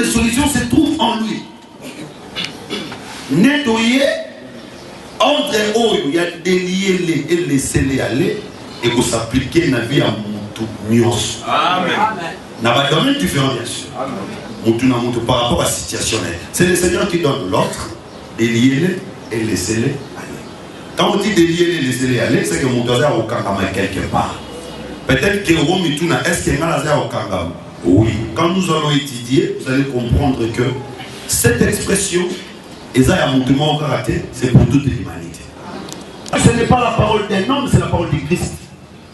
les solutions se trouvent en lui. Nettoyer, entre eux, il y a délier et laisser-les aller et vous s'appliquer dans la vie à Moutou Nyos. Amen. Dans un domaine différent, bien sûr. Moutou par rapport à la situation. C'est le Seigneur qui donne l'autre, délier-les et laisser-les aller. Quand on dit délier-les et laisser-les aller, c'est que Moutou a au Kangama quelque part. Peut-être que Romitouna, est-ce qu'il y a au Kangama? Oui. Quand nous allons étudier, vous allez comprendre que cette expression, c'est pour toute l'humanité. Ce n'est pas la parole d'un homme, c'est la parole du Christ.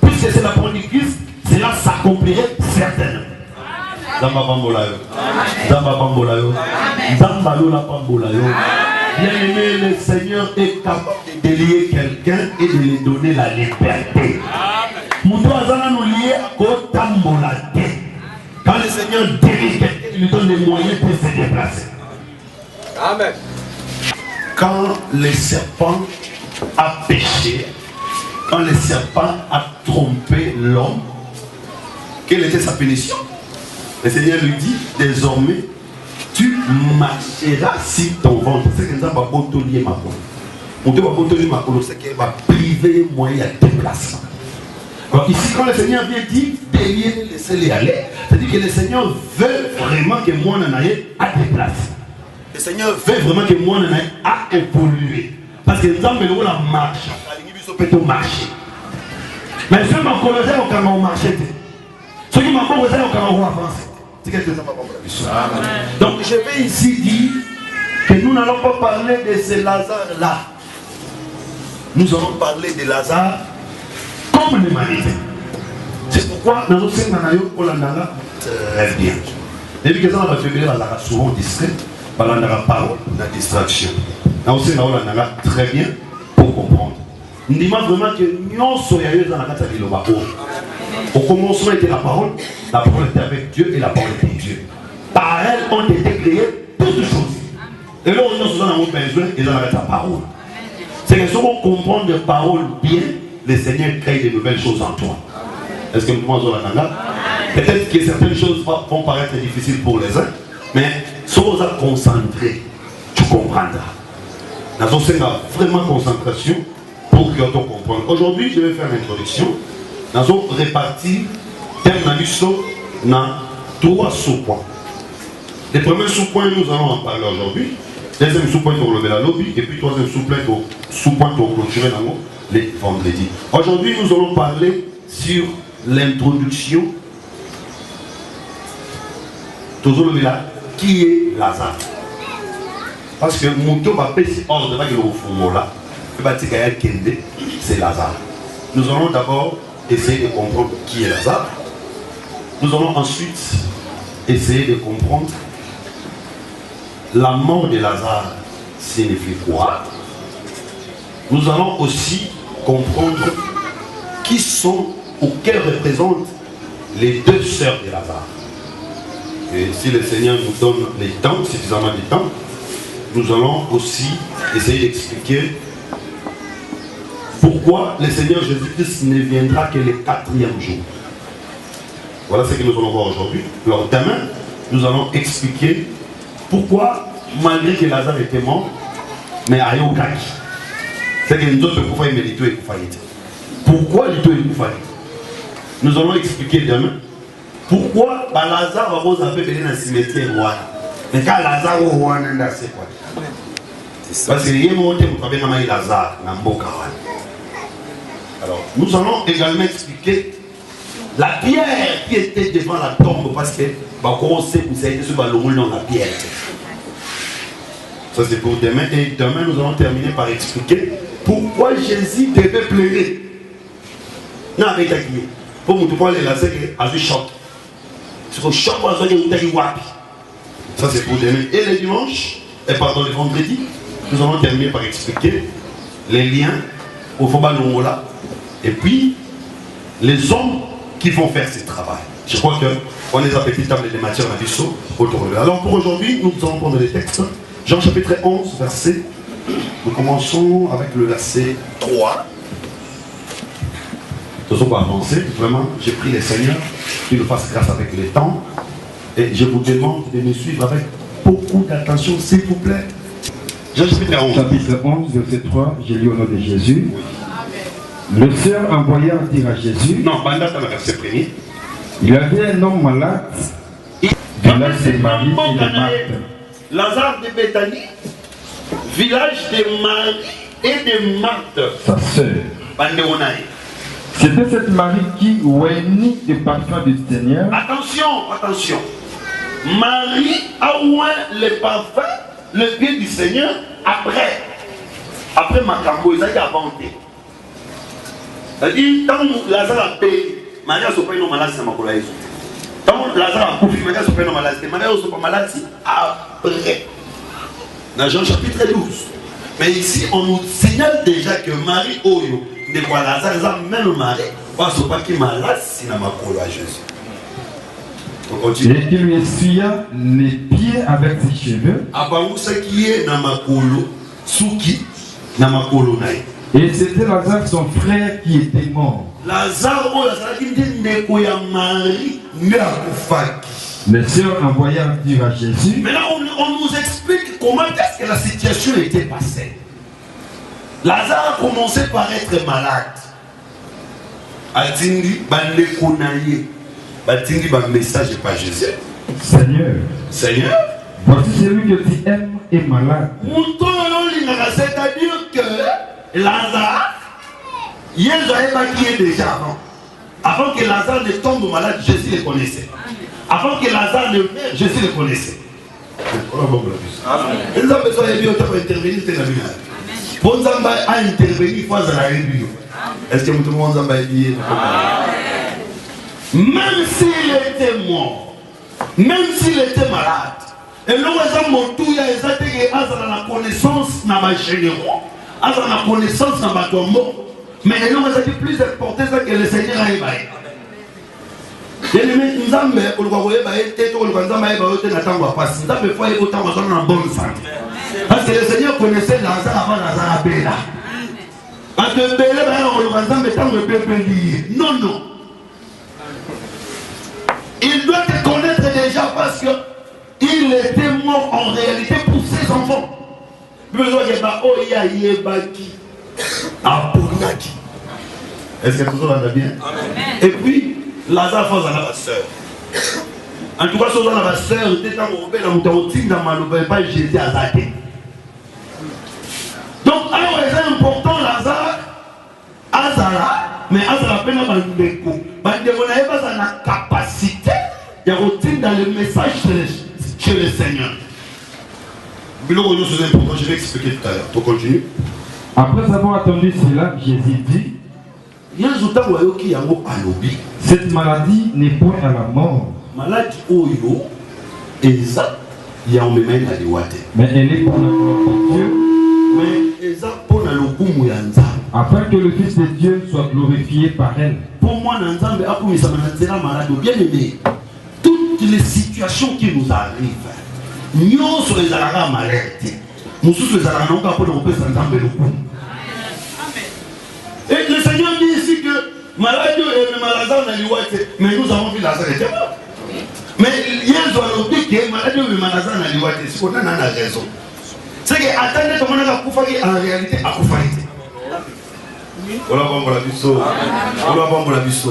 Puisque c'est la parole du Christ, cela s'accomplirait certainement. Bien aimé, le Seigneur est capable de délier quelqu'un et de lui donner la liberté. Quand le Seigneur délie quelqu'un, il lui donne les moyens pour se déplacer. Amen. Quand le serpent a péché, quand le serpent a trompé l'homme, quelle était sa punition? Le Seigneur lui dit, désormais, tu marcheras sur ton ventre. C'est que nous avons botolier ma peau. On doit botolier ma peau, c'est qu'il va priver moyen de déplacement. Alors ici, quand le Seigneur vient dire, délier, laissez-les aller, c'est-à-dire que le Seigneur veut vraiment que moi n'en aille à déplacer. Le Seigneur veut vraiment que moi n'en aille à évoluer. Parce que nous avons la marche. Nous peut marcher. Mais ceux qui m'ont colonisé au Cameroun marché. Ceux qui m'ont colonisé au Cameroun avancé. Donc je vais ici dire que nous n'allons pas parler de ce Lazare-là. Nous allons parler de Lazare comme l'humanité. C'est pourquoi dans notre scène, on l'a très bien. Depuis que ça va devenir souvent discret, on a parole, la distraction. Dans notre scène, on l'a très bien pour comprendre. Nous disons vraiment que nous sommes dans la carte. Au commencement était la parole était avec Dieu et la parole était Dieu. Par elle ont été créées toutes choses. Et là, nous avons besoin de la parole. C'est que si on comprend des paroles bien, le Seigneur crée de nouvelles choses en toi. Est-ce que nous avons la peut-être que certaines choses vont paraître difficiles pour les uns, mais si on est concentré, tu comprendras. Nous avons vraiment concentration pour que tu comprennes. Aujourd'hui, je vais faire l'introduction. Nous avons réparti dans 3 sous-points. Les premiers sous-points, nous allons en parler aujourd'hui. Deuxième sous-point, pour lever la lobby. Et puis, troisième sous-point, pour clôturer les vendredis. Aujourd'hui, nous allons parler sur l'introduction. Toujours le là, qui est Lazare? Parce que Mouto va passer hors de la là. C'est Lazare. Nous allons d'abord essayer de comprendre qui est Lazare. Nous allons ensuite essayer de comprendre la mort de Lazare signifie quoi. Nous allons aussi comprendre qui sont ou quelles représentent les 2 sœurs de Lazare. Et si le Seigneur nous donne les temps, suffisamment de temps, nous allons aussi essayer d'expliquer pourquoi le Seigneur Jésus-Christ ne viendra que le 4e jour. Voilà ce que nous allons voir aujourd'hui. Alors demain, nous allons expliquer pourquoi, malgré que Lazare était mort, mais à Yokaki, c'est que nous autres pouvoir mériter et faillite. Pourquoi il est faillite? Nous allons expliquer demain pourquoi Lazare va vous appeler dans le cimetière roi. Mais quand Lazare est roi, c'est quoi? Parce que les gens ont dit Lazare dans Mboka. Alors, nous allons également expliquer la pierre qui était devant la tombe, parce que on sait que vous avez sur la pierre. Ça c'est pour demain. Et demain, nous allons terminer par expliquer pourquoi Jésus devait pleurer. Non, avec ta guille. Pour vous parler là, c'est un choc. C'est un choc pour ça c'est pour demain. Et le dimanche, et pardon, le vendredi, nous allons terminer par expliquer les liens au Foba Longola. Et puis, les hommes qui vont faire ce travail. Je crois qu'on les a petites tables de matière à Bissot autour de là. Alors pour aujourd'hui, nous allons prendre les textes. Jean chapitre 11, verset. Nous commençons avec le verset 3. Nous allons avancer. Vraiment, j'ai pris les Seigneurs qui nous fassent grâce avec les temps. Et je vous demande de me suivre avec beaucoup d'attention, s'il vous plaît. Jean chapitre 11. Chapitre 11, verset 3, j'ai lu au nom de Jésus. Le Seigneur envoya dire à Jésus. Non, pendant le verset premier. Il y avait un homme malade, village de Marie et de Marthe. Lazare de Béthanie, village de Marie et de Marthe, Sa sœur. C'était cette Marie qui ouénit le parfum du Seigneur. Attention, attention. Marie a oint le parfum, le pied du Seigneur après. Après Macambo, ils ont inventé. C'est-à-dire, quand Lazare a payé, Marie a soupé non malade, c'est ma collègue. Quand Lazare a coupé, Marie a soupé non malade, Marie a soupé malade après. Dans Jean chapitre 12. Mais ici, on nous signale déjà que Marie Oyo, de quoi Lazare, même Marie, va se pas qui malade, c'est ma collègue à Jésus. Et qui lui essuya les pieds avec ses cheveux. Et c'était Lazare, son frère, qui était mort. Lazare, Le Seigneur envoya dire à Jésus. Maintenant, on nous explique comment est-ce que la situation était passée. Lazare a commencé par être malade. Atindi, Bandekonaye. Batindi, un message par Jésus. Seigneur, voici celui que tu aimes est malade. C'est-à-dire que Lazare, il n'avait pas qui est déjà avant. Avant que Lazare ne tombe malade, Jésus le connaissait. Avant que Lazare ne meure, Jésus le connaissait. Ils ont besoin d'intervenir. Bon Zamba a intervenu fois à la réunion. Est-ce que tout le monde a dit? Même s'il était mort, même s'il était malade, et l'on a monté la connaissance dans ma génération, la connaissance dans ma tombe, mais l'on a dit plus important que le Seigneur a ébahi. Parce que le Seigneur connaissait Lazare avant Lazare à Béla. Parce que Béla, non, non. Il doit te connaître déjà parce qu'il était mort en réalité pour ses enfants. Est-ce que tout le monde va bien? Et puis, Lazare faisait la sœur. En tout cas, ce la sœur était dans Jésus à Zate. Donc, alors, c'est important, Lazare, Azara, mais Azara peine à Bandeko. Bandeko n'a pas la capacité de retirer dans le message chez le Seigneur. C'est important, je vais expliquer tout à l'heure. Pour continuer. Après avoir attendu cela, Jésus dit. Cette maladie n'est point à la mort. Maladie oyo eza ya omemena liwate. Mais elle est pour la gloire de Dieu. Mais eza pour la lokumu ya Nzambe. Afin que le Fils de Dieu soit glorifié par elle. Pour moi, Nzambe a pour ça manatera malade bien aimé. Toutes les situations qui nous arrivent, nous sur les arabes malades. Nous sur les arabes non pas pour nous faire Nzambe lokumu. Et le Seigneur dit ici que maladie et maladie na liwate, mais nous avons vu Lazare était mort. Mais il y a un dit que maladie et maladie na liwate, c'est qu'on a raison. C'est que attendez comment on a coupé en réalité à couper. Voilà bon la biso. Voilà bon la biso.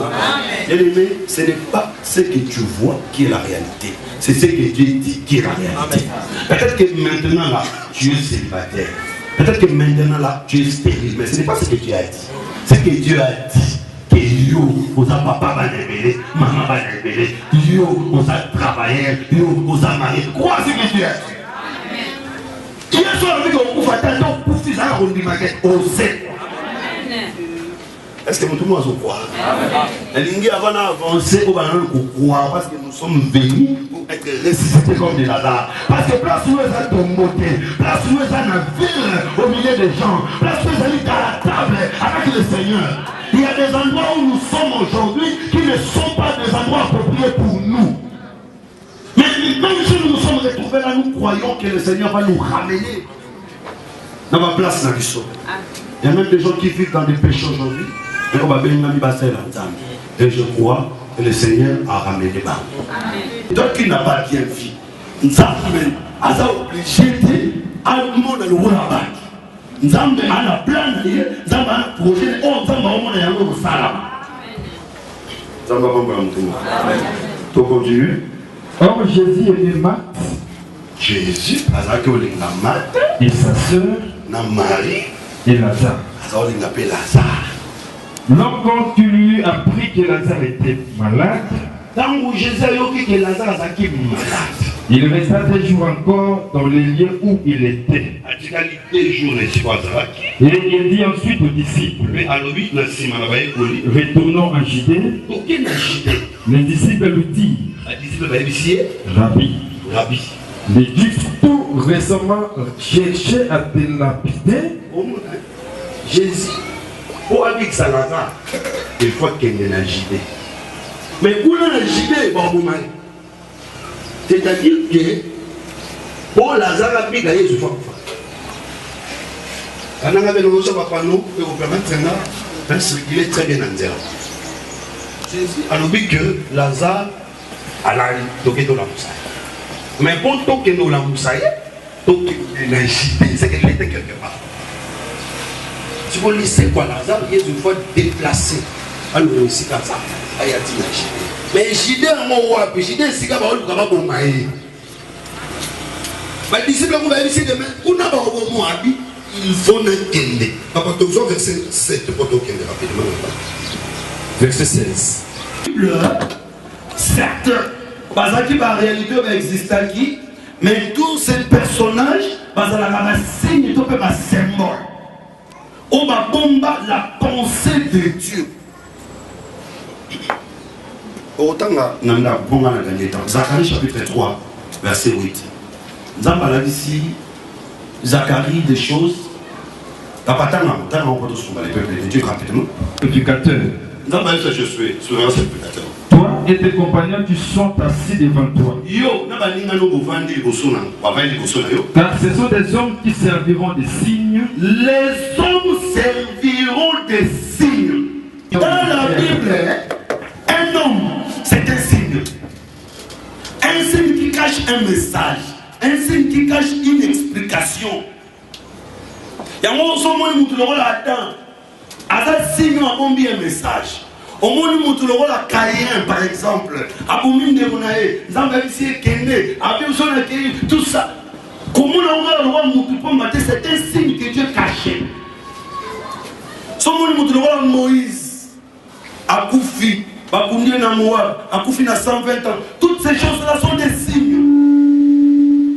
Bien aimé, ce n'est pas ce que tu vois qui est la réalité. C'est ce que Dieu dit qui est la réalité. Peut-être que maintenant là, tu es célibataire. Peut-être que maintenant là, tu es stérile, mais ce n'est pas ce que Dieu a dit. Ce que Dieu a dit, que yo, aux papa va révéler, maman va révéler, yo, aux travailleurs, yo, aux mariés. Crois ce que Dieu a dit. Hier soir, on va attendre pour faire ça, on dit, on sait. Est-ce que tout le monde se croit? Et avant d'avancer, on va croire parce que nous sommes venus pour être ressuscités comme des Lazare. Parce que place où est-ce ton beauté, place où est-ce la ville au milieu des gens, place où est-ce à la table avec le Seigneur. Il y a des endroits où nous sommes aujourd'hui qui ne sont pas des endroits appropriés pour nous. Mais même si nous nous sommes retrouvés là, nous croyons que le Seigneur va nous ramener dans ma place dans le saut. Il y a même des gens qui vivent dans des péchés aujourd'hui. Et je crois et le Seigneur a ramené bas. Toi qui n'as pas bien vu, nous avons obligé à monde le rôle à battre. Nous avons un plan, nous avons un projet, nous avons un salaire. Nous avons un plan. Tu continues. Or Jésus aimait Marthe. Jésus, Marthe et sa sœur, Marie et Lazare. L'homme quand tu lui appris que Lazare était malade, il resta 2 jours encore dans les lieux où il était. Et il dit ensuite aux disciples, retournons en Judée. Les disciples lui disent, Rabbi, les Juifs tout récemment cherchaient à te lapider. Jésus, pour avec Salazar, il faut qu'il y ait une Judée. Mais où est la Judée, c'est-à-dire que pour Lazare a dit Jésus faut. Quand on a vu le papa nous, et au permettre de circuler très bien en zéro. Jésus a dit que Lazare a la toqué de la moussaille. Mais pour toquer de la moussaille, toquer de la Judée, c'est qu'elle était quelque part. Si vous lisez quoi, Lazare, il y a une fois déplacé. Alors, c'est comme ça. Il y a dit la Judée. Mais Judée, Judée, c'est comme ça. Les disciples vont dire demain, il faut n'entendre. Papa, tu as verset 7 pour t'entendre rapidement. Verset 16. Certes, parce que la réalité va exister qui, mais tous ces personnages, parce que la signe, tu peux pas symbole. On va bomber la pensée de Dieu. Autant que nous avons bon dans le dernier temps. Zacharie chapitre 3, verset 8. Nous avons ici Zacharie des choses. Papa, tu as le peuple de Dieu rapidement. Purificateur. Nous avons je suis souverain purificateur. Toi et tes compagnons qui sont assis devant toi. Car ce sont des hommes qui serviront des signes. Les hommes serviront des signes. Dans la Bible, un homme, c'est un signe. Un signe qui cache un message. Un signe qui cache une explication. Il y a un moment où on attend. À ce signe, on a un message. Au moment où on a Caïen, par exemple, à Boumine de Monae, Zambalissi Kende, à Bioson tout ça. Comment on a le roi Moutoupomate, c'est un signe que Dieu cachait. Ce moment où Moïse, à Koufi, à Koundi na Moab, à Koufi na 120 ans, toutes ces choses-là sont des signes.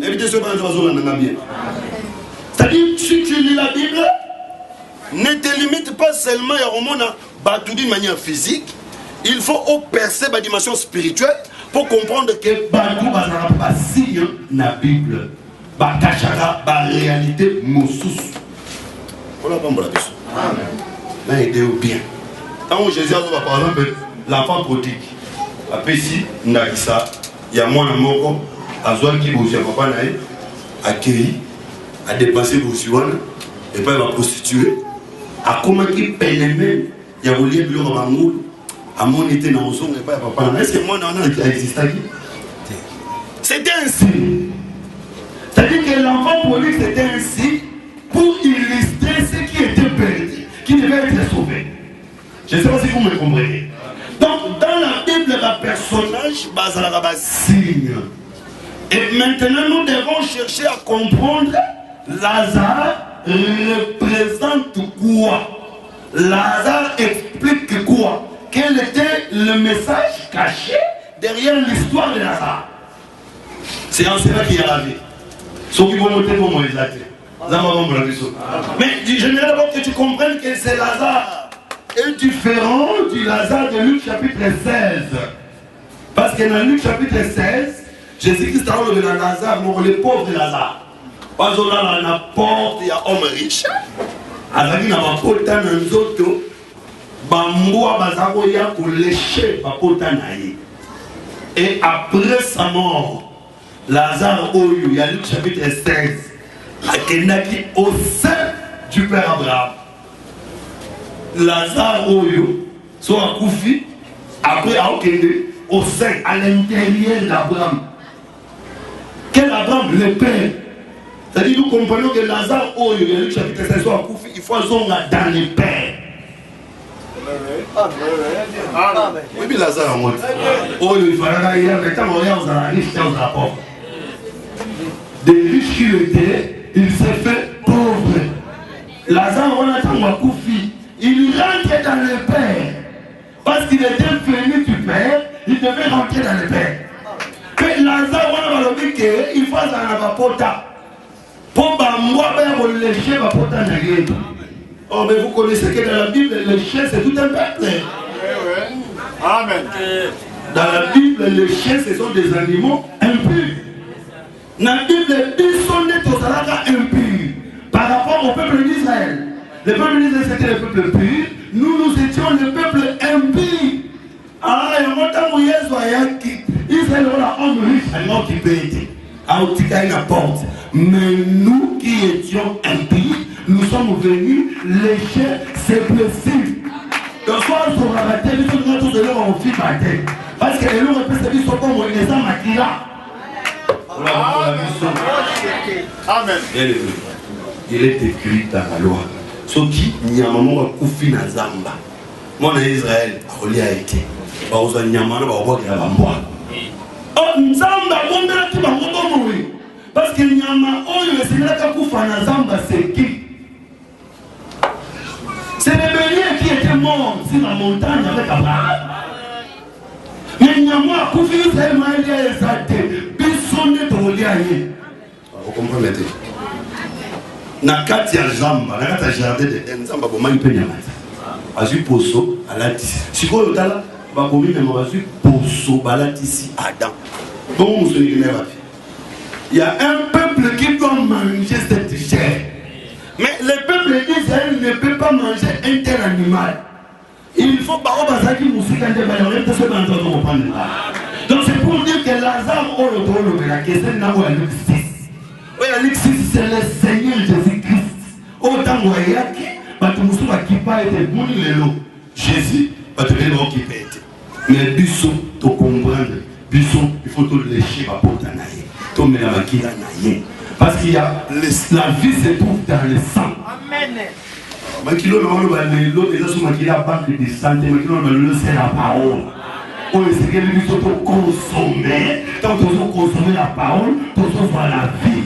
Évitez ce que nous avons bien. C'est-à-dire, si tu lis la Bible, ne te limite pas seulement à Romana. D'une manière physique, il faut percer la dimension spirituelle pour comprendre que Badou n'a pas signe dans la Bible. Bakachara, la réalité, Moussous. On a pas la question. Là, il était bien. Quand Jésus a dit, par exemple, l'enfant prodigue, après si, il y a moi, Moko, à Zoan qui vous a pas accueilli, à dépasser vos suivants, et pas à prostituer, à comment qui peine il y a un lieu de l'homme à mon été dans le son et pas à papa. Est-ce que moi, non, il existe ici? C'était ainsi. C'est-à-dire que l'enfant prodigue, c'était ainsi pour illustrer ce qui était perdu, qui devait être sauvé. Je ne sais pas si vous me comprenez. Donc, dans la Bible, le personnage base à signe. Et maintenant, nous devons chercher à comprendre Lazare représente quoi? Lazare explique quoi? Quel était le message caché derrière l'histoire de Lazare? C'est en cela qu'il y a la vie. Ceux qui vont monter pour moi, ils mais j'aimerais d'abord que tu comprennes que c'est Lazare est différent du Lazare de Luc chapitre 16. Parce que dans Luc chapitre 16, Jésus-Christ a enlevé Lazare, les pauvres de Lazare. Parce que là, dans la porte, il y a homme riche. Azaki na bakota na nzoto bamboa bazako ya kolécher bakota na ye. Et après sa mort, Lazare oyo ya Luc chapitre 16 akendaki au sein du Père Abraham. Lazare oyo so akufi Après, au sein, à l'intérieur d'Abraham. Quel Abraham? Le Père. C'est-à-dire, nous comprenons que Lazare, il y a le chapitre 16, il faut dans le Père. Oui, mais Lazare en mode. Il fallait y avoir un riche dans la porte. Des riches qui étaient, il s'est fait pauvre. Lazare, on attend ma Koufi. Il rentre dans le Père. Parce qu'il était venu du Père, il devait rentrer dans le Père. Mais Lazare, on a dit qu'il faut un pota. Pour moi, on lécher ma pota n'a. Oh, mais vous connaissez que dans la Bible, les chiens, c'est tout un peuple. Amen. Dans la Bible, les chiens, ce sont des animaux impurs. Dans la Bible, ils sont nés aux Arabes impurs par rapport au peuple d'Israël. Le peuple d'Israël, c'était le peuple pur. Nous étions le peuple impur. Ah, et moi, tant que Israël, on a homme riche, alors qui peut aider. Mais nous qui étions impies, nous sommes venus lécher ses blessures. Le soir, on sera raté, nous sommes tous de l'heure en fit matin. Parce que les loups peuvent se dire comme les âmes à qui là. Amen. Il est écrit dans la loi. Ce qui n'y a maman va couper na zamba. Moi en Israël, on a été. On a nyamana va voir qu'il y a moi. Oh, nzamba, on a tout le monde. Parce que nyama, oh, le Seigneur a coupé na zamba, c'est qui? C'est le bélier qui était mort sur la montagne avec Abraham. Mais nyama a coupé Israël, il a exalté. Bisonné de l'oliaïe. Vous comprenez? Na kati ya zamba, na kati ya jardin de nzamba boma mpe nyamata. Azui poso alatisi. Sikoyo tala bakomi mema bazui poso balatisi Adam. Bon musoni kine bafi. Il y a un peuple qui doit manger cette chair. Mais le peuple d'Israël ne peut pas manger un tel animal. Il faut pas bazaki musika de baloré de ce bandon comprendre. Donc c'est pour dire que Lazare au retour de la question n'a pas Luc 6. Oui, Luc 6 c'est le Seigneur Jésus-Christ. Autant voyaki, batumusu bakipa était bon lelo. Jésus va te dire qui peut être. Mais bisou to comprendre. Bisou il faut te lécher ma porte naïe. To me la makila naïe. Parce qu'il y a la vie se trouve dans le sang. Amen. Makilo na walo ba lelo déjà sur makila banque de santé, makilo na lelo c'est la parole. On essaie de nous consommer. Quand on consomme la parole, on voit la vie.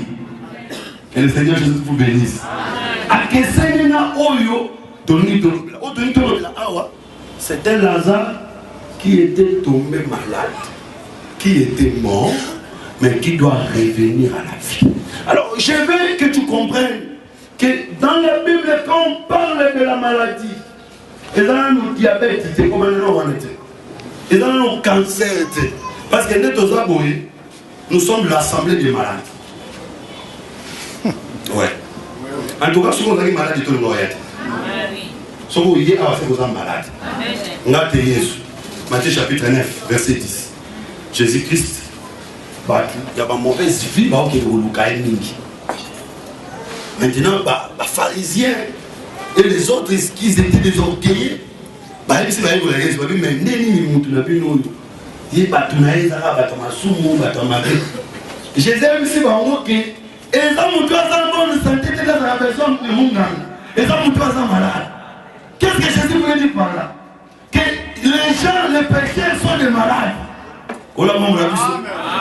Et le Seigneur Jésus vous bénisse. C'était Lazare qui était tombé malade, qui était mort, mais qui doit revenir à la vie. Alors, je veux que tu comprennes que dans la Bible, quand on parle de la maladie, et dans le diabète, c'est comme on était. Et dans le cancer, parce que nous sommes l'assemblée des malades. Ouais. En tout cas, si vous avez malade, tout le monde est. Si vous avez malade, Matthieu chapitre 9, verset 10. Jésus-Christ, il y a une mauvaise vie. Maintenant, les pharisiens et les autres qui étaient des orgueillés, Jésus a dit que et ça mon toit sans bonne santé dans la personne de mon gang. Et ça mon toit sans malade. Qu'est-ce que Jésus voulait dire par là? Que les gens, les pécheurs sont des malades.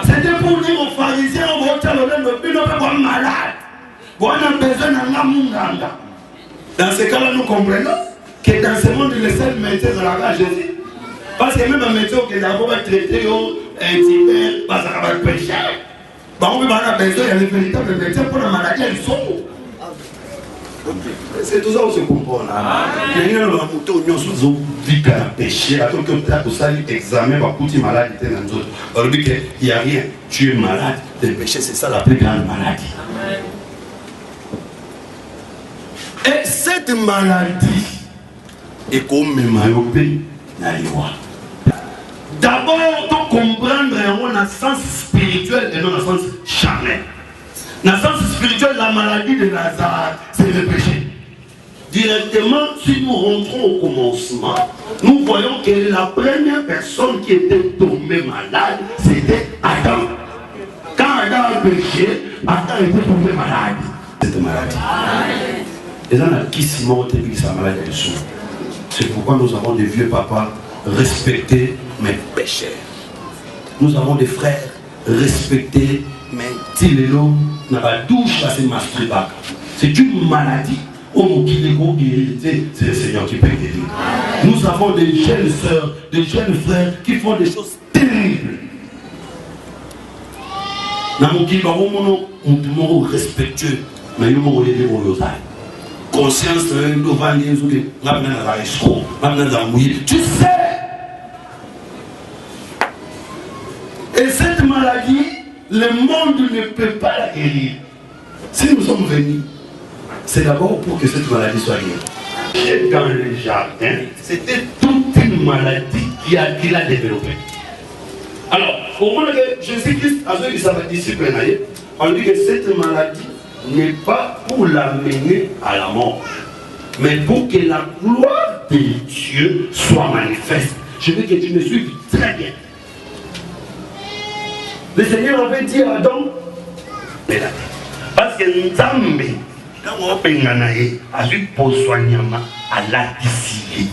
C'était pour dire aux pharisiens, on va faire le même malade. On a besoin d'un munganga. Dans ce cas-là, nous comprenons que dans ce monde, le seul métier de la grâce Jésus. Parce que même un métier qui est d'abord traité, un petit parce que va être péché. On a besoin, il y a les véritables médecins pour la maladie, elles sont. C'est tout ça où se comprend. Il y a un mouton, il y a un vie qui a péché, alors que tu as tout ça, l'examen va coûter maladie dans les autres. Alors qu'il n'y a rien, tu es malade, le péché, c'est ça la plus grande maladie. Et cette maladie est comme myopie, d'abord, pour comprendre, on a un sens spirituel et non un sens charnel. Dans le sens spirituel, la maladie de Lazare, c'est le péché. directement, si nous rentrons au commencement, nous voyons que la première personne qui était tombée malade, c'était Adam. Quand Adam a péché, Adam était tombé malade. Cette maladie. Et là, on a qui Simon qui sa maladie dessous. C'est pourquoi nous avons des vieux papas respectés mais pécheurs. Nous avons des frères respectés mais tilélo n'a pas douche à ces masturbats. C'est une maladie. C'est le Seigneur qui peut guérir. Nous avons des jeunes sœurs, des jeunes frères qui font des choses terribles. Nous respectueux, mais nous conscience, tu sais. Et cette maladie, le monde ne peut pas la guérir. Si nous sommes venus, c'est d'abord pour que cette maladie soit guérie. Dans le jardin, c'était toute une maladie qu'il a développée. Alors, au moment que Jésus-Christ a dit à ses disciples, on dit que cette maladie n'est pas pour l'amener à la mort, mais pour que la gloire de Dieu soit manifeste. Je veux que tu me suives très bien. Le Seigneur avait dit à Adam, parce que Nzambe, quand on penganaye, a vu pour soigner à la discipline.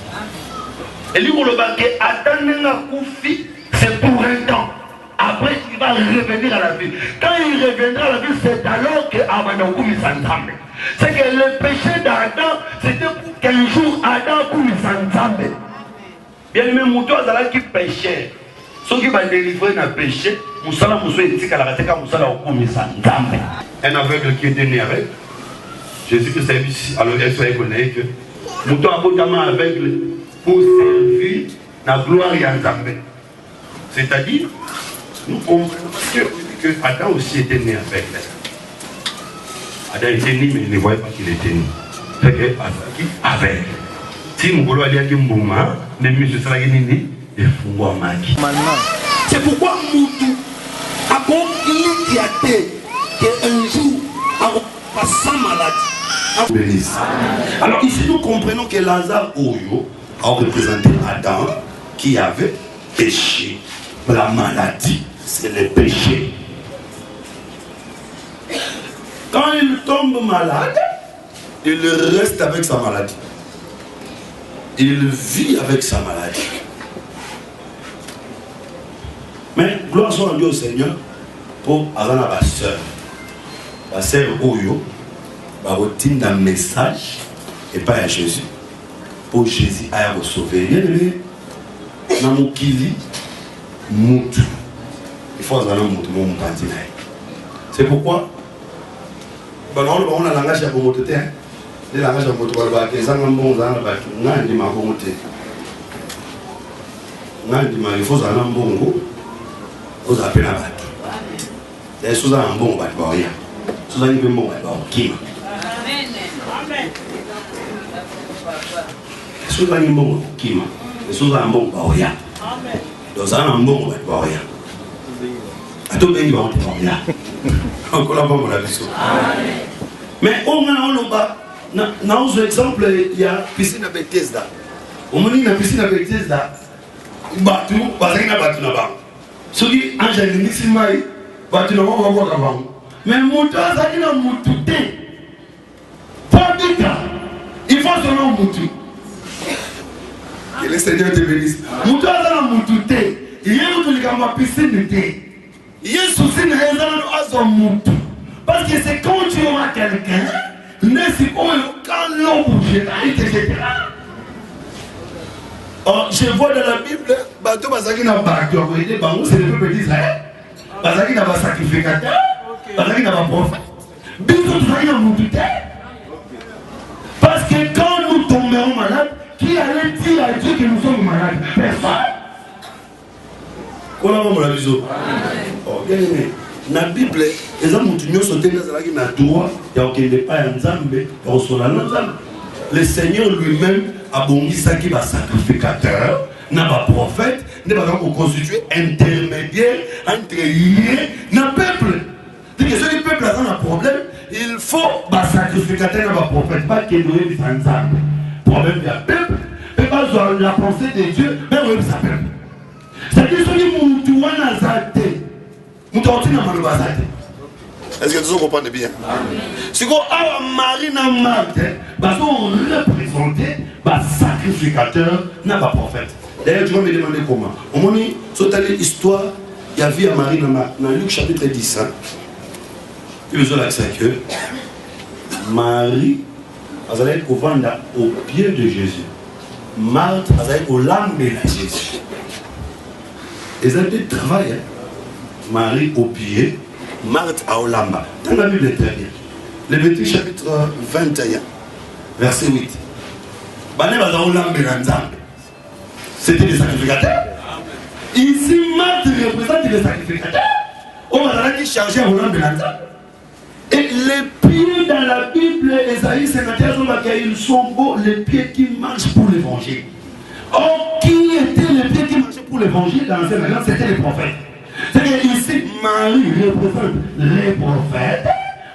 Et lui, pour le baquet, Adam n'a koufi, c'est pour un temps. Après, il va revenir à la vie. Quand il reviendra à la vie, c'est alors que Abanakou s'entame. C'est que le péché d'Adam, c'était pour qu'un jour Adam s'entame. Bien aimé, Moutou Azala qui péchait. Ceux qui vont délivrer dans le péché, Moussala Moussou et Tika la Rateka Moussala Okoumi s'entame. Un aveugle qui était né avec. Jésus-Christ a dit, alors il soit reconnu que Moutou Abotama aveugle pour servir la gloire et Nzambe. C'est-à-dire, nous comprenons que Adam aussi était né avec. Adam était né, mais il ne voyait pas qu'il était né. C'est que Adam avec. Si nous voulons aller à Kimbouma, les musées sera né, et Fouwa Maki. C'est pourquoi Moutou a compris qu'un jour, a sans maladie. Alors ici, nous comprenons que Lazare Oyo a représenté Adam qui avait péché. La maladie, c'est le péché. Quand il tombe malade, il reste avec sa maladie. Il vit avec sa maladie. Mais gloire soit rendue au Seigneur pour Alana ma soeur. La sœur Oyo va retirer un message et pas à Jésus. Pour Jésus à vous sauver. Dans mon kili, Moutou. Il faut avoir un moutou, mon pantina. C'est pourquoi on a un langage à Bomoté. Le langage à Bomoté, il faut avoir un bon vous appelez la batte. Et sous un bon batte, sous un bon batte, sous un bon kima, sous un bon baoya. Dans un bon baoya. À tout le monde, encore la bombe la vision. Mais au moins, dans un exemple, il y a piscine à Bethesda. Au moment où il y a piscine à Bethesda, il y a battu, là-bas. Ce qui est angélique, c'est maï, battu là-bas, on va voir là-bas. Mais Moutou, ça dit là, Moutou, pas de cas. Il faut son nom Moutou. Que le Seigneur te bénisse. Moutou, ça là, Moutou, il y a une piscine de thé. Il y a un souci de raison à Moutou. Parce que c'est quand tu auras quelqu'un, n'est-ce pas, quand l'on bouge, etc. Je vois dans la Bible, bateau Bazaki n'a pas actualisé, c'est le peuple d'Israël. Bazaki n'a pas sacrificateur, Bazaki n'a pas prophète. Bisous, tu vas nous douter. Parce que quand nous tomberons malades, qui allait dire à Dieu que nous sommes malades? Personne. Comment on l'a vu? Bien aimé. Dans la Bible, les hommes qui sont dans la droit, il n'y a pas un Zambé, le Seigneur lui-même a bondi ça qui va sacrificateur, n'a pas prophète, n'est pas pour constituer intermédiaire entre lui et le peuple. Donc, si le peuple a un problème, il faut un sacrificateur. sacrificateur n'a pas prophète, pas qu'il y ait des ensemble. Problème de la peuple, et pas la pensée de Dieu, mais oui, ça peuple. C'est-à-dire que si vous avez un zate, vous avez un zate. Est-ce que vous comprenez bien? Si vous avez Marie n'a Marthe, vous représentez le sacrificateur, n'a pas prophète. D'ailleurs, tu vas me demander comment. Au moment où tu as l'histoire, il y a vu à Marie n'a Marthe, dans Luc chapitre 10, il vous a l'accès que Marie, elle allait au vendre au pied de Jésus. Marthe, elle allait au lambe de Jésus. Et ça a été travail. Marie au pied, Marthe à Olamba. Dans la Bible, très bien. Lévitique chapitre 21, verset 8. C'était les sacrificateurs. Ici, Marthe représente les sacrificateurs. On va aller charger à Olamba. Et les pieds dans la Bible, Esaïe 51, ils sont beaux, les pieds qui marchent pour l'évangile. Or, qui étaient les pieds qui marchaient pour l'évangile dans l'Ancien Testament? C'était les prophètes. C'est-à-dire ici, Marie représente les prophètes,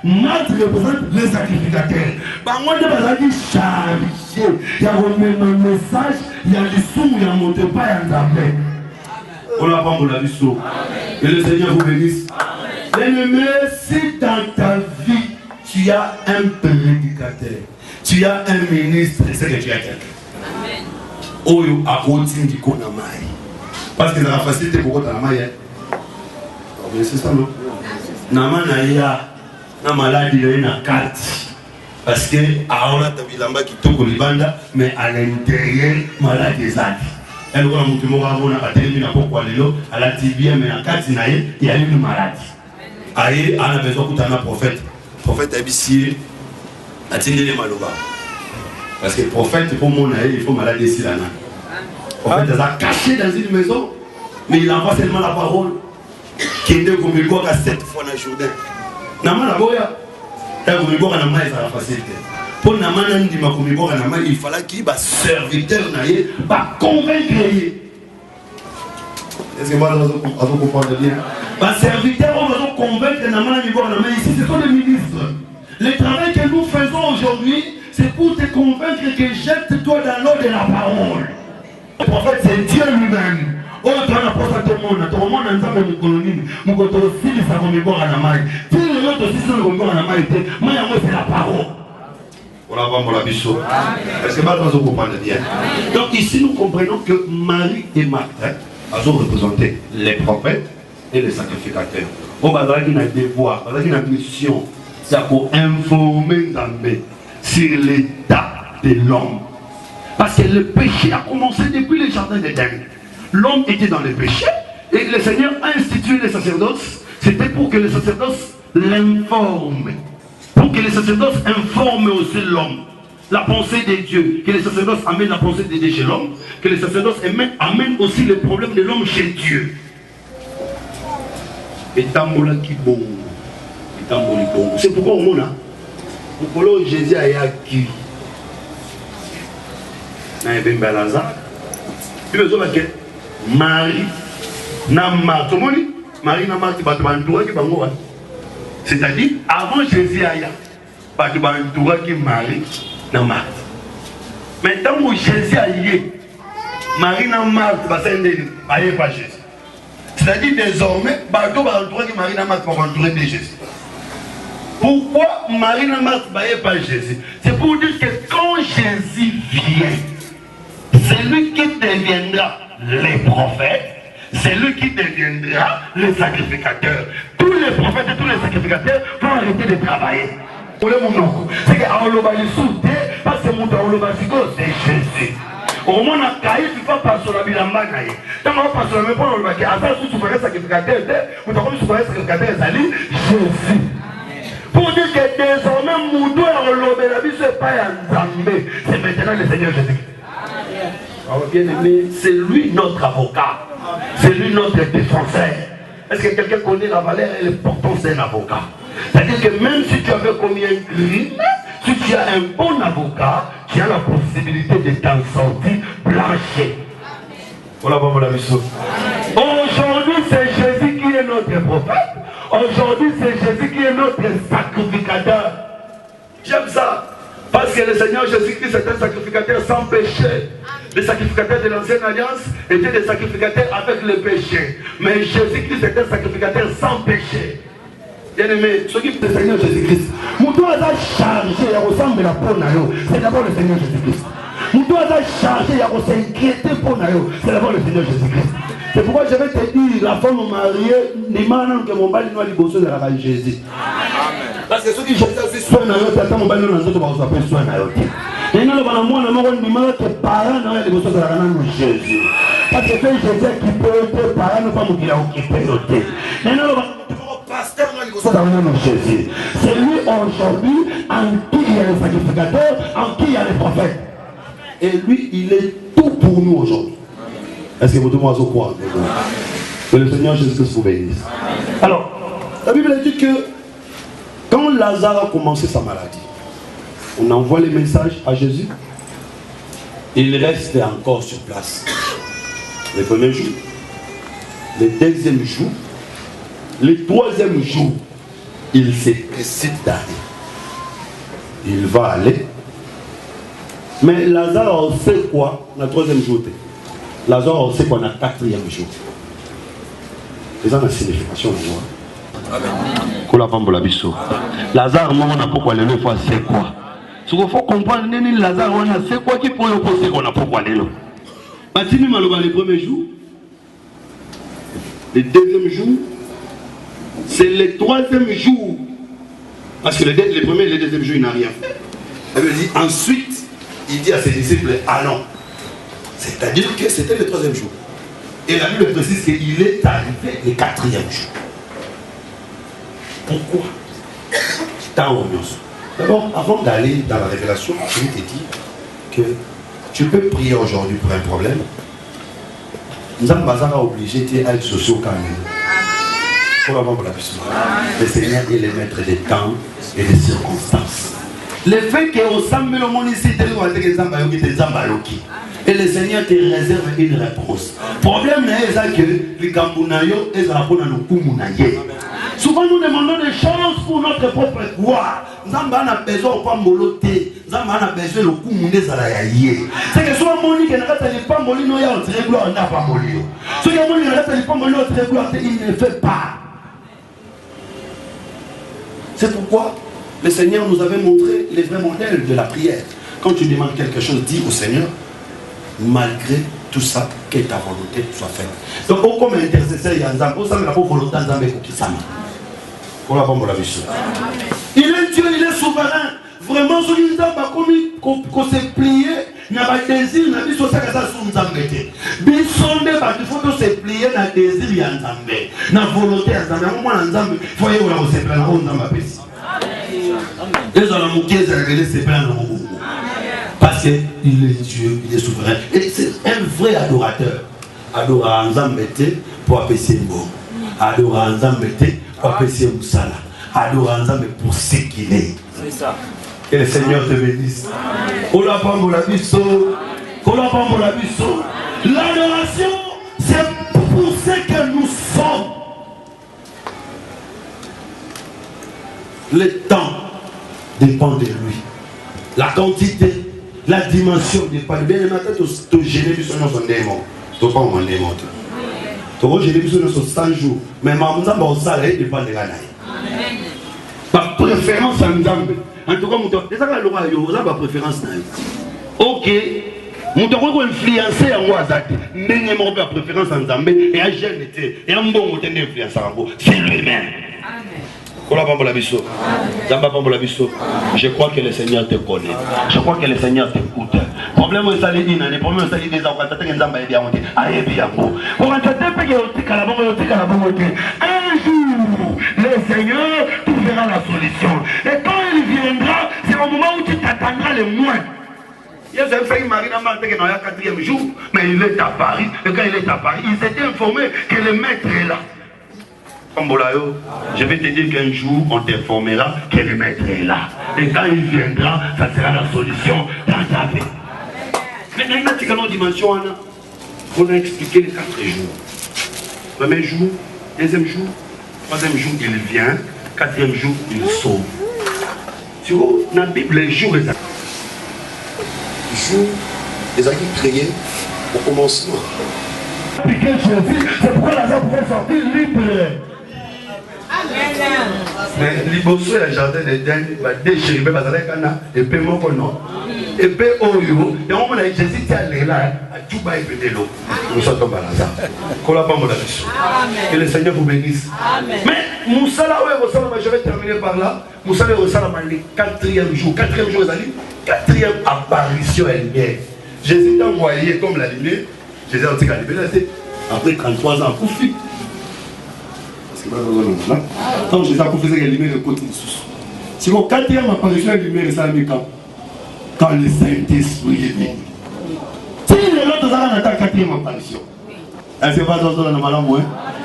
Marthe représente les sacrificateurs. Par moi, je vais dire chargé. Il y a un message, il y a des sous, il y a un monte pas, il y a un tapé. On n'a pas mon avis sous. Que le Seigneur vous bénisse. Bien-aimé, si dans ta vie, tu as un prédicateur, tu as un ministre, c'est que tu as quelqu'un. Oyo a continué du coup dans maille. Parce que ça a facilité pour la maille. C'est ça, non? Nama na ya na maladie il y a une carte. Parce que on a ta bilamba qui toque libanda, mais à l'intérieur malade des âges. Elle voit mon tumo avant na terminé na pourquoi lelo, à la tibia mais en carte na il y a une maladie. Aïe, on a besoin que tu aies un prophète. Prophète habillé, attendez les maloba. Parce que prophète, pour mon aïe, il faut maladie ici là. Prophète, il est caché dans une maison, mais il envoie seulement la parole. Qui est comme il voit 7 fois dans le Jourdain. Nama la boya, comme il voit dans la main, ça va faciliter. Pour Nama Nandi, il fallait qu'il y ait un serviteur, pas convaincre. Est-ce que vous comprenez bien? Les serviteurs, on va convaincre Nama Nandi, ici, ce sont les ministres. Le travail que nous faisons aujourd'hui, c'est pour te convaincre que jette-toi dans l'eau de la parole. Le prophète, c'est Dieu lui-même. Oh, tu as un apôtre à tout le monde, ensemble de colonie, mon côté aussi, ça va me voir à la main. Tu es l'autre aussi, ça va me voir à la main. Moi, c'est la parole. On va voir la bichot. Est-ce que vous comprenez bien? Donc, ici, nous comprenons que Marie et Marthe ont représenté les prophètes et les sacrificateurs. On va avoir une devoir, on va avoir une mission, c'est pour informer sur l'état de l'homme. Parce que le péché a commencé depuis le jardin d'Éden. L'homme était dans le péché et le Seigneur a institué les sacerdoces. C'était pour que les sacerdoces l'informent. Pour que les sacerdoces informent aussi l'homme. La pensée de Dieu. Que les sacerdoces amènent la pensée de Dieu chez l'homme. Que les sacerdoces amènent aussi les problèmes de l'homme chez Dieu. Et tambola qui bon. C'est pourquoi on a. Pourquoi Jésus a acquis. Marie n'a Marthe. Marie n'a Marthe, c'est-à-dire, avant Jésus aïa, Marie n'a Marthe. Maintenant où Jésus aïe, Marie n'a Marthe, pas Jésus. C'est-à-dire, désormais, Marie n'a Marthe pour entourer de Jésus. Pourquoi Marie n'a Marthe pas Jésus? C'est pour dire que quand Jésus vient, c'est lui qui deviendra les prophètes, c'est lui qui deviendra les sacrificateurs. Tous les prophètes et tous les sacrificateurs vont arrêter de travailler. C'est que parce que c'est Jésus. Au moment où tu vas passer sur la bilamba, tu vas passer sur la même point, tu vas sacrificateur, tu vas sacrificateur, Jésus. Pour dire que désormais, Moudou et la vie, c'est pas un Zambé, c'est maintenant le Seigneur Jésus. Bien-aimé, c'est lui notre avocat, c'est lui notre défenseur. Est-ce que quelqu'un connaît la valeur et l'importance d'un avocat? C'est-à-dire que même si tu avais commis un crime, si tu as un bon avocat, tu as la possibilité de t'en sortir blanchi. Voilà, bon, la mission. Aujourd'hui, c'est Jésus qui est notre prophète. Aujourd'hui, c'est Jésus qui est notre sacrificateur. J'aime ça. Parce que le Seigneur Jésus-Christ est un sacrificateur sans péché. Les sacrificateurs de l'ancienne alliance étaient des sacrificateurs avec le péché. Mais Jésus-Christ est un sacrificateur sans péché. Bien-aimé, ce qui est le Seigneur Jésus-Christ. Mouton a chargé, il ressemble à Ponayo. C'est d'abord le Seigneur Jésus-Christ. Mouton a chargé, il s'inquiéter Ponayo. C'est d'abord le Seigneur Jésus-Christ. C'est pourquoi je vais te dire, la femme mariée, ni maintenant que mon bali noa liboso de la Jésus. Parce que ceux qui Jésus aussi soin na yo, tata mon bali noa nzoto ba s'appeler soin na yo. Et nous le bana moi na moko ni mala que parents na liboso de la Jésus. Parce que Jésus qui peut être parent ne pas mourir au qui peut noter. Et nous le pasteur na liboso de la Jésus. C'est lui aujourd'hui en qui il y a le sacrificateur, en qui il y a le prophète. Et lui, il est tout pour nous aujourd'hui. Est-ce que vous devez croire? Que le Seigneur Jésus-Christ vous bénisse. Alors, la Bible dit que quand Lazare a commencé sa maladie, on envoie les messages à Jésus. Il reste encore sur place. Le premier jour, le deuxième jour, le troisième jour, il se décide d'aller. Il va aller. Mais Lazare, on sait quoi? Le troisième jour. Lazare, on sait qu'on a quatrième jour. C'est ça la signification de moi. Lazare, moi, on a pourquoi le fois c'est quoi? Ce qu'il faut comprendre, Lazare, on a c'est quoi qui peut le poser qu'on a pourquoi le. Batini Maloba le premier jour, le deuxième jour, c'est le troisième jour. Parce que le premier et le deuxième jour, il n'a rien fait. Elle veut dire ensuite, il dit à ses disciples, allons. C'est-à-dire que c'était le troisième jour. Et la Bible précise qu'il est arrivé le quatrième jour. Pourquoi? D'abord, avant d'aller dans la révélation, je vais te dire que tu peux prier aujourd'hui pour un problème. Nous sommes obligés d'être sociaux quand même. Pour avoir pour la puissance. Le Seigneur est le maître des temps et des circonstances. Le fait que au Sambe le monde ici, et le Seigneur te réserve une réponse. Le problème n'est pas que les Gambunayo et les Kumunaye. Souvent nous demandons des choses pour notre propre gloire. Nous avons besoin de Pamboloté. Nous avons besoin de Kumune Zalayaye. C'est que soit Moni qui n'a pas de Pambolino, il y a un très gloire, n'a pas Molio. Ceux qui ont n'a pas de Pambolino, très gloire, il ne fait pas. C'est pourquoi le Seigneur nous avait montré les vrais modèles de la prière. Quand tu demandes quelque chose, dis au Seigneur, malgré tout ça, que ta volonté soit faite. Donc, comme intercesseur, il y a un zambé, ça me l'a pas volonté d'un zambé qui s'amène. Pour la bombe la vie. Il est Dieu, il est souverain. Vraiment, ce qui nous a qu'on s'est plié, il n'y a pas de désir, il n'y a pas de ça que ça soit un zambé. Il faut se plier dans le désir, il y a un zambé. Dans la volonté, il y a un zambé. À un moment, un zambé, il faut y avoir un zambé, un zambé. Les hommes qui ont révélé ses plans dans le monde. Parce qu'il est Dieu, il est souverain. Et c'est un vrai adorateur. Adorer Nzambete pour apprécier le bon. Adorer Nzambete pour apprécier Moussala. Adorer Nzambete pour ce qu'il est. C'est ça. Que le Seigneur te bénisse. L'adoration, c'est pour ce que nous sommes. Le temps dépend de lui. La quantité, la dimension dépend de lui. Bien, le matin, tu gênes sur son démon. Tu n'as pas mon démon. Tu vas gêner sur 100 jours. Mais ma maman, ça dépend de la naïe. Par préférence en Nzambe. En tout cas, c'est ça que le roi a ma préférence. Ok. Mon temps qu'on influencer en Wazate. N'est pas ma préférence en Nzambe. Et à jeune été. Et un bon mot d'influence en Wazate. C'est lui-même. Je crois que le Seigneur te connaît. Je crois que le Seigneur t'écoute. Le problème est que les problèmes sont des enfants qui sont en un jour, le Seigneur trouvera la solution. Et quand il viendra, c'est au moment où tu t'attendras le moins. Il y a un frère Marie qui est dans le 4e jour, mais il est à Paris. Et quand il est à Paris, il s'était informé que le maître est là. Je vais te dire qu'un jour, on t'informera que le maître est là. Et quand il viendra, ça sera la solution dans ta vie. Maintenant, il y a une dimension. On a expliqué les 4 jours. Premier jour, deuxième jour, troisième jour, il vient. 4e jour, il sauve. Tu vois, dans la Bible, les jours, jour, les acquis créés au commencement. C'est pourquoi Lazare pouvait sortir libre. Mais liboso ya jardin d'Éden, des chérubins bazalaki kana épée moko non. Épée oyo, et on a Jésus qui a là, à Touba et Pédélo. Nous sommes tombés à Lazare. Que le Seigneur vous bénisse. Mais Moussala, je vais terminer par là. Moussala, le quatrième jour. Quatrième jour, quatrième apparition elle-même. Jésus t'a envoyé comme la lumière. Jésus a dit qu'à libérer, après 33 ans, pour finir. Donc Jésus a confessé qu'il lumière de côté de sous. Si mon quatrième apparition est lumière, ça met quand le Saint-Esprit est venu. Si les autres ont la quatrième apparition, elle ne va pas dans le malin.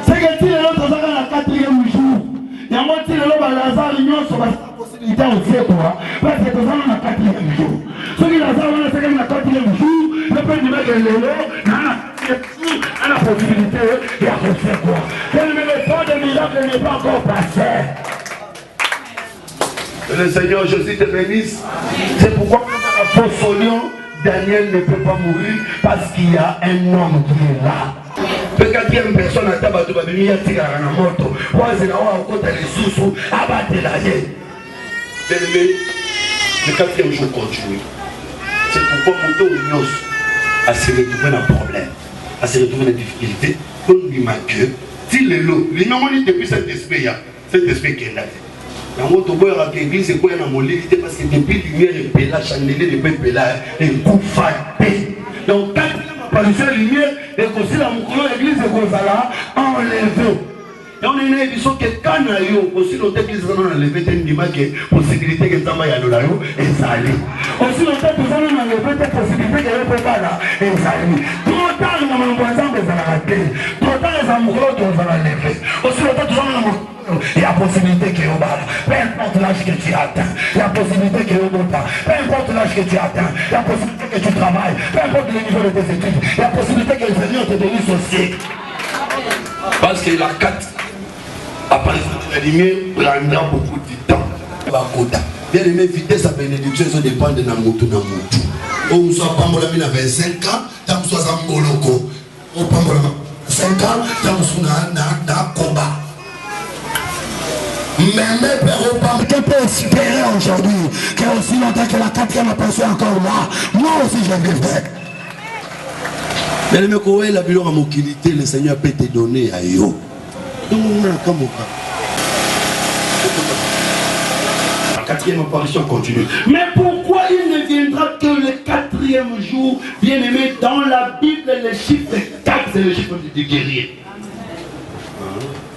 C'est que si les autres ont la quatrième jour, il y a moi qui le Lazare, il y a une possibilité aussi quoi. Parce que nous avons la quatrième jour. Ceux qui Lazare ont la quatrième jour, le peuple du mec est a la possibilité de faire quoi. Le temps de miracle n'est pas encore passé. Le Seigneur Jésus te bénisse. C'est pourquoi dans la fausse lion, Daniel ne peut pas mourir parce qu'il y a un homme qui est là. Le quatrième personne a tabatou babimi a tiré à la moto. Moi c'est là où on compte les sous-sous abattre la vie. Bien-aimé, le quatrième jour continue. C'est pourquoi mon dos unios a se retrouvé dans le problème. À se retrouver dans la difficulté, pour lui marquer, si le lot, les gens depuis cet esprit qui est là. Dans votre boire à l'église, c'est quoi dans mon lit, parce que depuis lumière, le péla, chandelier, le péla, les coups fatés. Donc, quatrième apparition de lumière, et aussi la moukoulon, l'église de Gonzala, enlevé. Et on est une émission que quand on a eu, aussi notre église, on a enlevé, il y a une possibilité que ça va y aller là, et ça allait. Aussi notre église, on a enlevé des possibilités que ça va là, et ça allait. Trop tard, on a enlevé, ça va aller. Trop tard, les amoureux, on va enlever. Aussi notre église, on a enlevé. Il y a possibilité que vous battre. Peu importe l'âge que tu atteins, il y a possibilité que vous battre. Peu importe l'âge que tu atteins, il y a possibilité que tu travailles. Peu importe le niveau de tes études, il y a possibilité que le Seigneur te bénisse aussi. Parce que la 4 apparition de la lumière prendra beaucoup de temps. Bien aimé, éviter sa bénédiction, ça dépend de Namutu Namutu. On ne soit pas mon ami à 25 ans, tant que soit un moloko. On ne soit pas 5 ans, tant que soit un combat. Mais mes pères, que peut espérer aujourd'hui qu'il y a aussi longtemps que la quatrième apparition est encore là. Moi aussi, je vais faire. Mais le mec, la bilan à mobilité, le Seigneur peut te donner à yo. Donc, on a comme la quatrième apparition continue. Mais pourquoi il ne viendra que le quatrième jour, bien aimé, dans la Bible, le chiffre 4, c'est le chiffre du guerrier.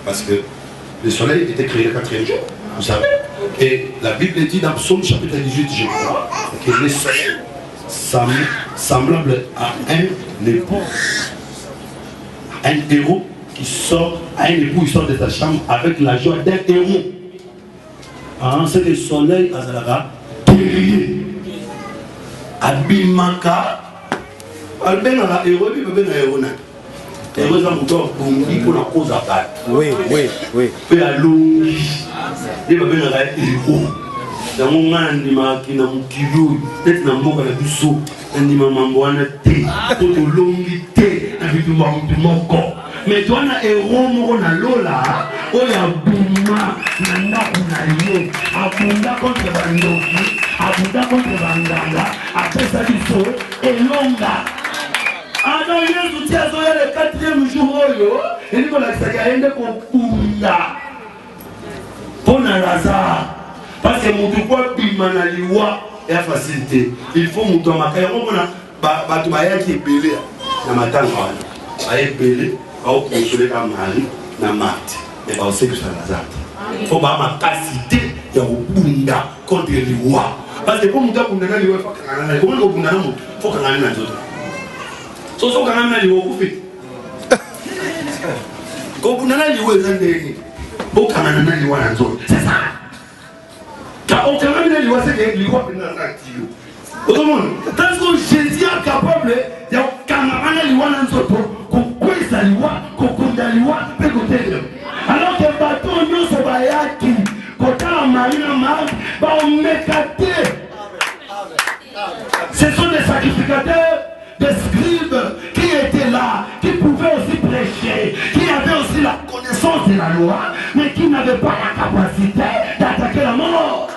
Parce que le soleil était créé le quatrième jour, vous savez. Et la Bible dit dans Psaume chapitre 18, je crois, que le soleil semblable à un époux, un héros qui sort, à un époux qui sort de sa chambre avec la joie d'un héros. C'est le soleil à Zalara, guerrier, abimaka, albena héros, il va bien héros. Et vous avez pour la cause à battre. Oui. Et à l'eau, il va bien un héros. Dans mon monde, qui n'a pas kilo, peut-être dans mon cabisso, un imamamboana té, pour de l'ongité, avec mon corps. Mais toi, un héros, mon alola, oh ya bouma, nana kunaye, abunda contre bandoki, abunda contre bandanga, après ça du saut, et longa. Ah non, il y a un soutien le quatrième jour, et il y a un kunda pour Lazare. Parce que mon droit bimanaliwa est facilité. Il faut mon temps macaire. On a qui est belé. Na matin, on a belé. On a consolé la mari, na mat. Et on sait que c'est Lazare. Il faut avoir ma capacité de bunda contre les lois. Parce que pour mon temps, il faut qu'on ait un autre. So quand même les hauts fait. Quand vous n'avez pas les hauts, quand même les hauts en zone. C'est ça. Car on quand même les hauts, c'est que les hauts sont actifs. Autrement, parce que Jésus est capable de quand même les hauts en zone, qu'on couille sa loi, qu'on compte la loi, peut côté. Alors que bateau nous se bayaki, quand on a marine en marque, on met 4. Ce sont des sacrificateurs, des scribes qui étaient là, qui pouvaient aussi prêcher, qui avaient aussi la connaissance de la loi, mais qui n'avaient pas la capacité d'attaquer la mort.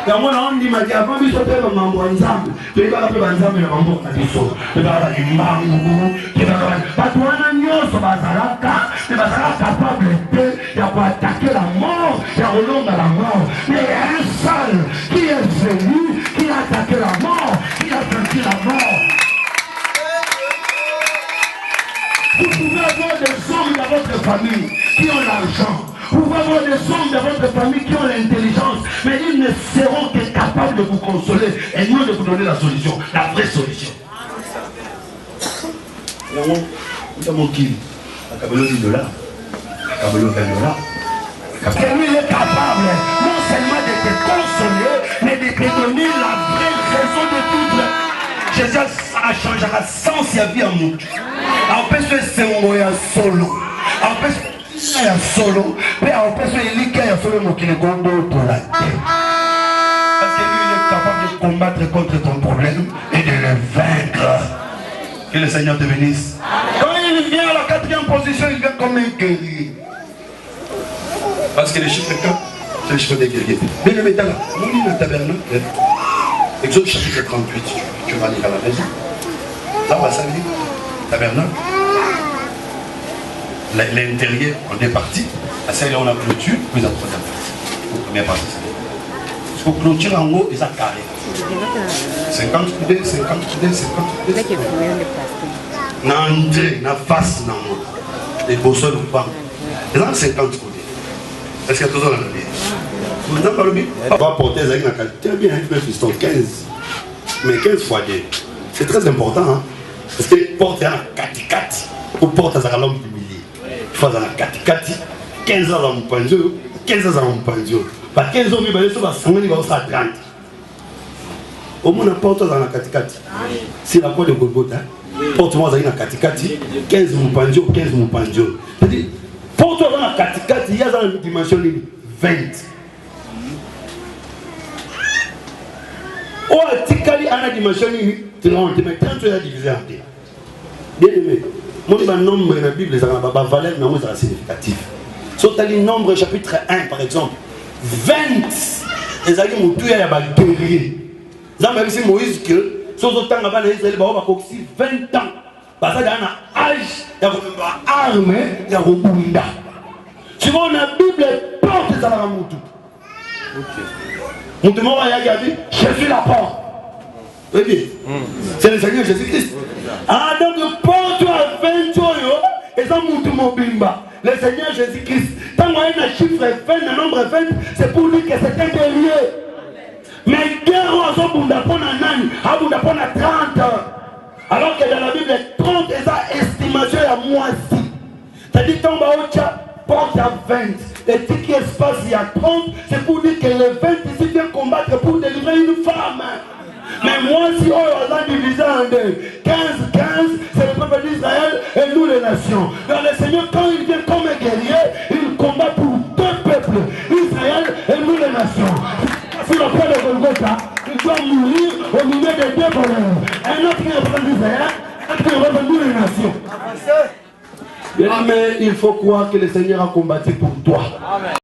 Yango na on dit maki avant biso te ba mambo nzambe to ibaka pe banzambe na mambo na biso to ba imbangu to ba batwana nyoso bazalaka te bazalaka capable de attaquer la mort et relonga la mort, mais un seul qui est venu qui a attaqué la mort, qui a vaincu la mort. Vous pouvez avoir des hommes dans votre famille qui ont l'argent. Vous pouvez avoir des hommes dans votre famille qui ont l'intelligence, mais ils ne seront que capables de vous consoler et non de vous donner la solution, la vraie solution. Et lui, il est capable non seulement de te consoler, mais de te donner la vraie raison de vivre. Jésus a changé la sens de la vie en nous. Alors, parce que c'est un moyen solo. Alors, parce que c'est un solo. Mais alors, parce que il y a solo qui est gondo pour la terre. Parce que lui, il est capable de combattre contre ton problème et de le vaincre. Que le Seigneur te bénisse. Quand il vient à la 4e position, il vient comme un guerrier. Parce que les chiffres 4, c'est les chiffres des guerriers. Mais le métal, on lit le tabernacle. Exode chapitre 38, tu vas lire à la maison. Là, ça veut dire tabernacle. L'intérieur, on est parti. À celle là, on a clôture, puis la troisième partie. La première partie, c'est parce que clôture en haut, ils ont carré. 50 coudées, 50 coudées, 50 coudées. Dans l'entrée, dans la face, dans le haut. Les bossons ou pas. Ils ont 50 coudées. Est-ce qu'il y a toujours dans la vie? Vous n'avez pas le bien? On va porter les aigles dans la qualité. Bien, un fiston, 15. Mais 15 fois 2. C'est très important. Hein? Parce que porter un 4-4, ou porter un l'homme humilié. Il faut un 4-4, 15 ans dans mon point de vue, 15 ans dans mon point de vue. Par 15 ans, il va y avoir 30. Au moins, on porte dans la 4-4. C'est la porte de Golgotha. Porte-moi dans la 4-4, 15 mon point de vue, 15 mon point de vue. C'est-à-dire, porte-toi dans la 4-4, il y a dans la dimension 20. Oh, Tikali a la dimension 30, mais 30 est divisé en deux. Bien aimé, moi, le nombre dans la Bible, ça va valeur, mais c'est significatif. Sur le nombre, chapitre 1, par exemple, 20, les amis ont tué à guerrier. Ça m'a dit Moïse que, sur le temps, avant l'Israël, il va avoir 20 ans. Parce qu'il y a un âge, il y a une arme, il y a un bunda. Tu vois, la Bible porte ça dans la moutou. Ok. Mon a dit, je suis la porte. Oui, c'est le Seigneur Jésus-Christ. Ah, donc, porte-toi à 20 ans, et ça moutou mon bimba. Le Seigneur Jésus-Christ. Quand on a un chiffre 20, un nombre 20, c'est pour lui que c'est un guerrier. Mais guerre, on a bunda pour un an, on a pour 30 ans. Alors que dans la Bible, 30 est ça estimation à moisi. C'est-à-dire, quand on a porte à 20. Et ce qui se passe il y a 30, c'est pour dire que les 20 ici viennent combattre pour délivrer une femme. Mais moi, si on a divisé en deux, 15, c'est le peuple d'Israël et nous les nations. Donc le Seigneur, quand il vient comme un guerrier, il combat pour deux peuples, Israël et nous les nations. Sur le point de Golgotha, il doit mourir au milieu des deux voleurs. Un autre qui représente d'Israël, un autre qui représente nous les nations. Mais il faut croire que le Seigneur a combattu pour toi. Amen.